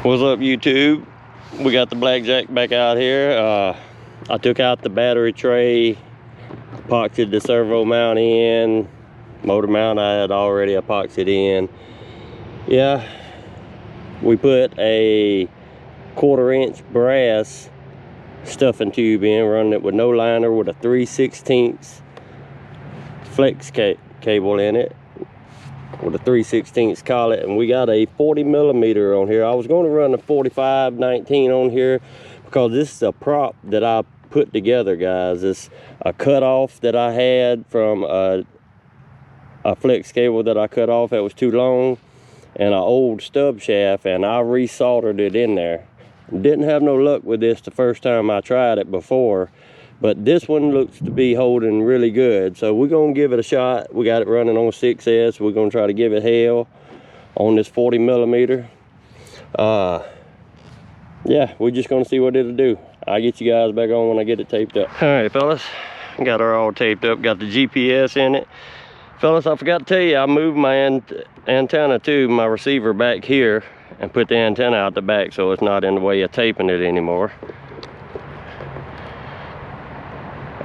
What's up, YouTube? We got the Blackjack back out here. I took out the battery tray, epoxied the servo mount in, motor mount I had already epoxied in. Yeah, we put a 1/4-inch brass stuffing tube in, running it with no liner with a 3/16 flex cable in it, with a 3/16 collet, and we got a 40mm on here. I was going to run a 45/19 on here because this is a prop that I put together, guys. It's a cutoff that I had from a flex cable that I cut off that was too long, and an old stub shaft, and I resoldered it in there. Didn't have no luck with this the first time I tried it before, but this one looks to be holding really good, so we're gonna give it a shot. We got it running on 6S. We're gonna try to give it hell on this 40mm. Yeah, we're just gonna see what it'll do. I'll get you guys back on when I get it taped up. All right, fellas, got her all taped up, got the GPS in it. Fellas, I forgot to tell you, I moved my antenna to my receiver back here and put the antenna out the back so it's not in the way of taping it anymore.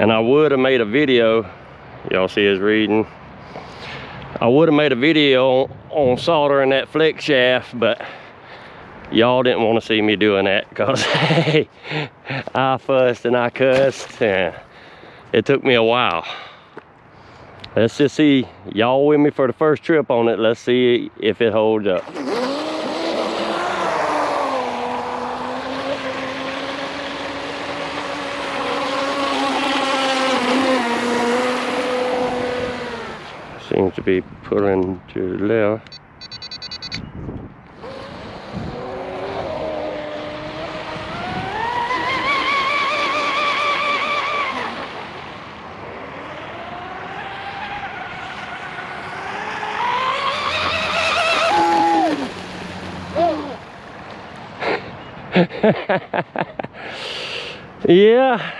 And I would have made a video, y'all see his reading. I would have made a video on soldering that flex shaft, but y'all didn't want to see me doing that because hey, I fussed and I cussed and it took me a while. Let's just see, y'all with me for the first trip on it. Let's see if it holds up. Seems to be pulling to the left. Yeah,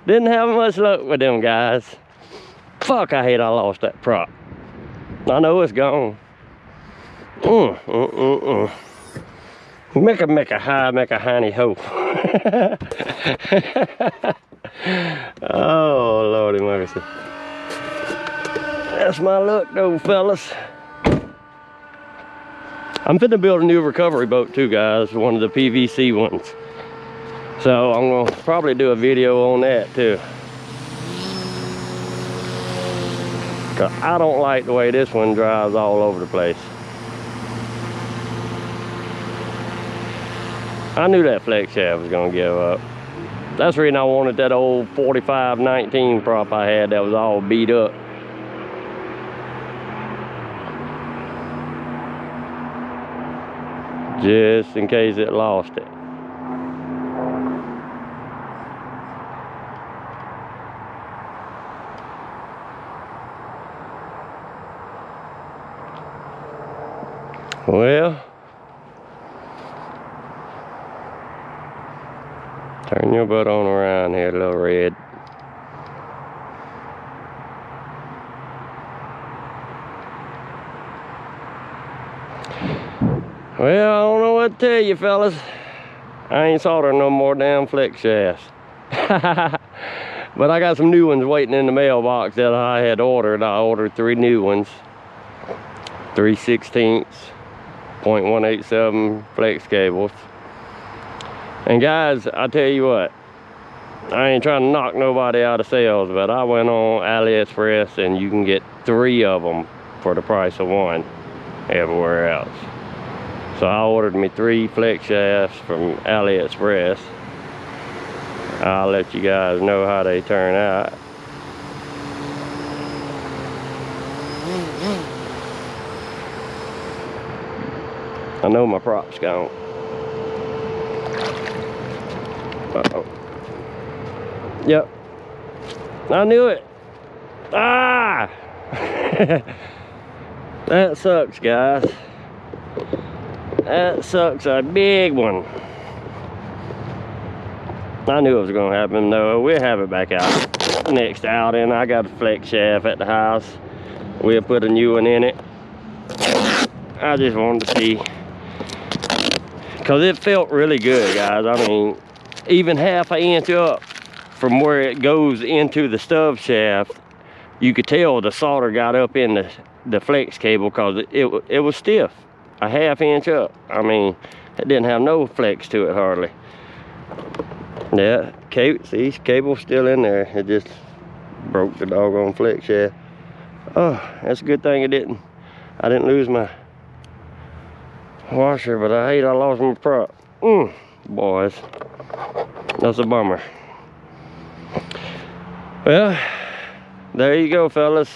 didn't have much luck with them guys. Fuck, I hate I lost that prop. I know it's gone. Make a high, make a hiney ho. Oh, Lordy mercy. That's my luck though, fellas. I'm finna build a new recovery boat too, guys, one of the PVC ones. So I'm gonna probably do a video on that too. Cause I don't like the way this one drives all over the place. I knew that flex shaft was gonna give up. That's the reason I wanted that old 45/19 prop I had that was all beat up. Just in case it lost it. Well, turn your butt on around here, little red. Well, I don't know what to tell you, fellas. I ain't soldering no more damn flex shafts. But I got some new ones waiting in the mailbox that I had ordered. I ordered 3 new ones. 3/16 .187 flex cables. And guys, I tell you what, I ain't trying to knock nobody out of sales, but I went on AliExpress and you can get 3 of them for the price of 1 everywhere else. So I ordered me 3 flex shafts from AliExpress. I'll let you guys know how they turn out. I know my prop's gone. Uh-oh. Yep. I knew it. Ah! That sucks, guys. That sucks a big one. I knew it was gonna happen. No, we'll have it back out next outing. I got a flex shaft at the house. We'll put a new one in it. I just wanted to see Because it felt really good, guys. I mean, even half an inch up from where it goes into the stub shaft, you could tell the solder got up in the flex cable, because it was stiff, a half inch up. I mean, it didn't have no flex to it hardly. Yeah, see, cable's still in there. It just broke the doggone flex shaft. Oh, that's a good thing I didn't lose my washer, but I hate I lost my prop. Boys, that's a bummer. Well, there you go, fellas.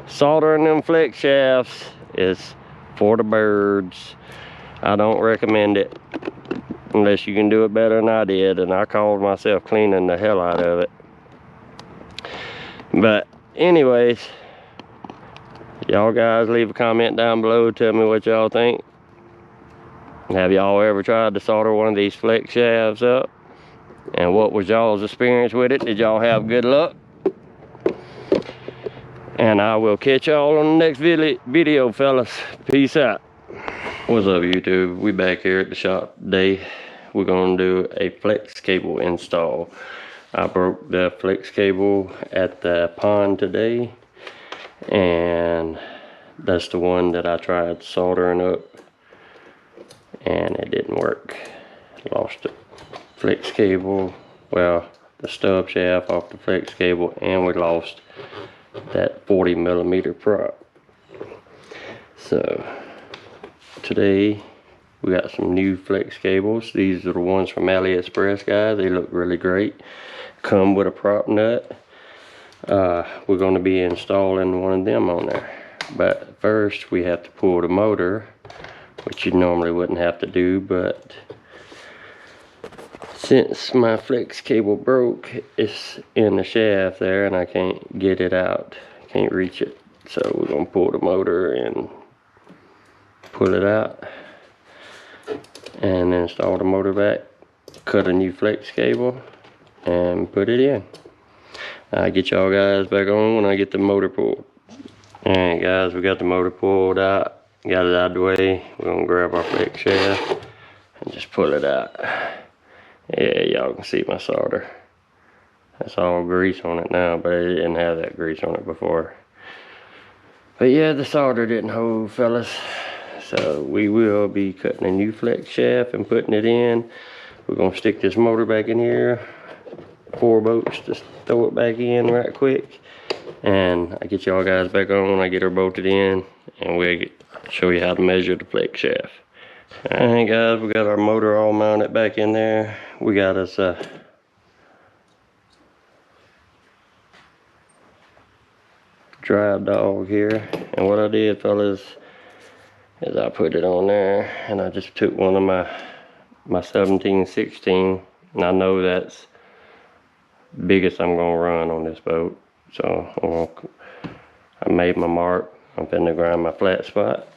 Soldering them flex shafts is for the birds. I don't recommend it unless you can do it better than I did, and I called myself cleaning the hell out of it. But anyways, y'all guys leave a comment down below, tell me what y'all think. Have y'all ever tried to solder one of these flex shafts up? And what was y'all's experience with it? Did y'all have good luck? And I will catch y'all on the next video, fellas. Peace out. What's up, YouTube? We back here at the shop today. We're gonna do a flex cable install. I broke the flex cable at the pond today, and that's the one that I tried soldering up, and it didn't work. Lost the flex cable, well, the stub shaft off the flex cable, and we lost that 40mm prop. So today we got some new flex cables. These are the ones from AliExpress, guys. They look really great. Come with a prop nut. We're going to be installing one of them on there, but first we have to pull the motor, which you normally wouldn't have to do, but since my flex cable broke, it's in the shaft there and I can't get it out, can't reach it. So we're gonna pull the motor and pull it out and install the motor back, cut a new flex cable and put it in. I'll get y'all guys back on when I get the motor pulled. Alright guys, we got the motor pulled out, got it out of the way. We're gonna grab our flex shaft and just pull it out. Yeah, y'all can see my solder. That's all grease on it now, but it didn't have that grease on it before. But yeah, the solder didn't hold, fellas. So we will be cutting a new flex shaft and putting it in. We're gonna stick this motor back in here. 4 bolts, just throw it back in right quick. And I get y'all guys back on when I get her bolted in, and we'll show you how to measure the flex shaft. Alright guys, we got our motor all mounted back in there. We got us a drive dog here, and what I did, fellas, is I put it on there and I just took one of my 17/16, and I know that's the biggest I'm gonna run on this boat. So I made my mark. I'm finna grind my flat spot,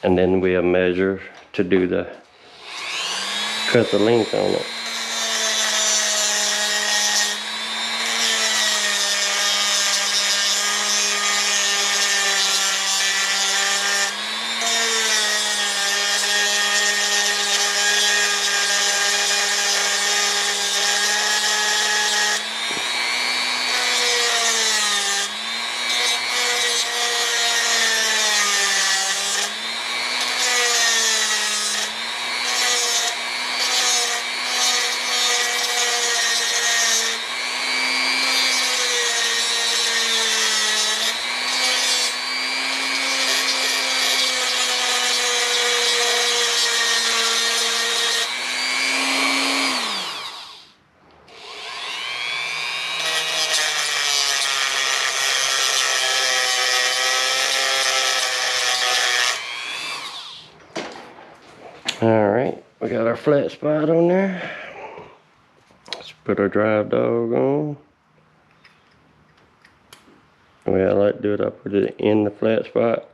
and then we'll measure to do cut the length on it. Alright, we got our flat spot on there. Let's put our drive dog on. The way I like to do it, I put it in the flat spot.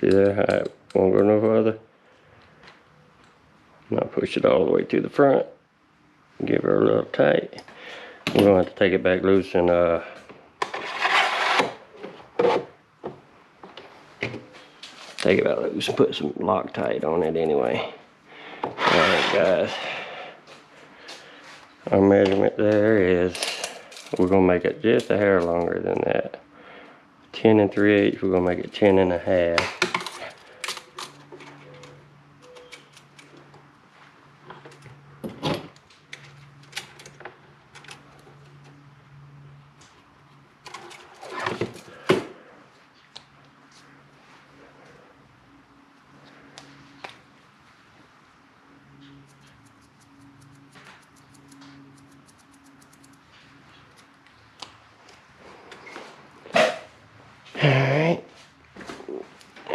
See there, how it won't go no further. And I'll push it all the way to the front. Give her a little tight. We're going to have to take it back loose and take it back loose and put some Loctite on it anyway. Alright guys, our measurement there is, we're gonna make it just a hair longer than that. 10 3/8, we're gonna make it 10 1/2. Alright,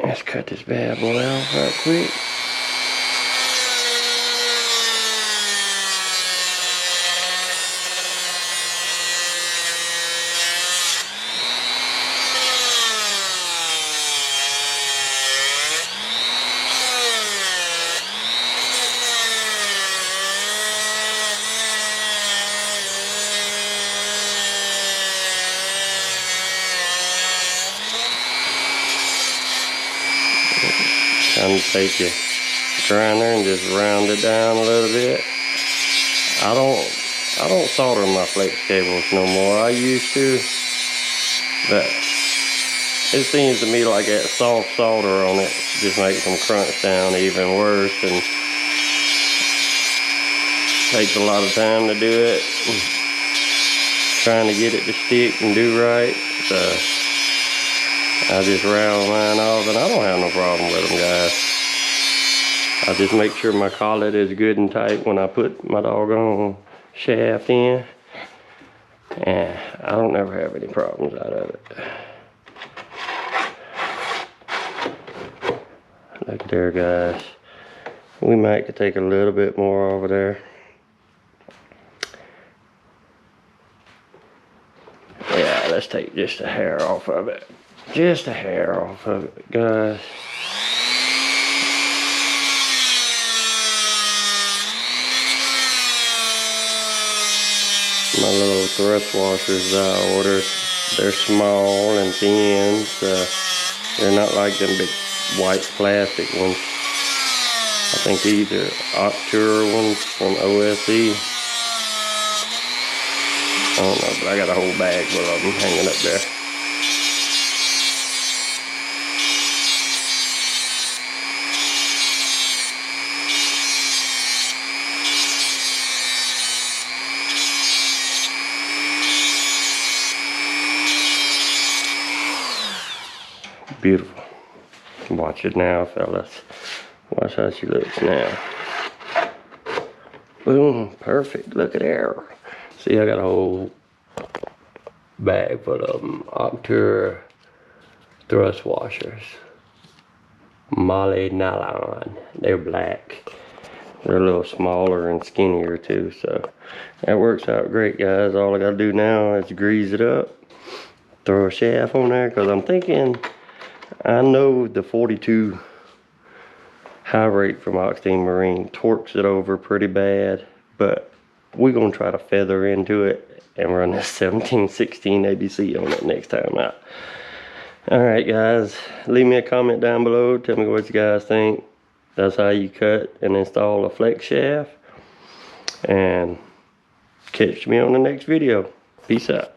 let's cut this bad boy off right quick. Time to take your grinder and just round it down a little bit. I don't solder my flex cables no more. I used to, but it seems to me like that soft solder on it just makes them crunch down even worse, and takes a lot of time to do it. Trying to get it to stick and do right. So I just round mine off, and I don't have no problem with them, guys. I just make sure my collet is good and tight when I put my doggone shaft in, and I don't never have any problems out of it. Look there, guys. We might take a little bit more over there. Yeah, let's take just a hair off of it. Just a hair off of it, guys. My little thrust washers I ordered, they're small and thin, so they're not like them big white plastic ones. I think these are Octura ones from OSE. I don't know, but I got a whole bag full of them hanging up there. Beautiful. Watch it now, fellas. Watch how she looks now. Boom, perfect. Look at there. See, I got a whole bag full of them. Octura thrust washers. Moly nylon. They're black. They're a little smaller and skinnier too, so that works out great, guys. All I gotta do now is grease it up, throw a shaft on there, because I'm thinking, I know the 42 high rate from Oxteam Marine torques it over pretty bad, but we're gonna try to feather into it and run this 1716 ABC on it next time out. All right, guys, leave me a comment down below. Tell me what you guys think. That's how you cut and install a flex shaft. And catch me on the next video. Peace out.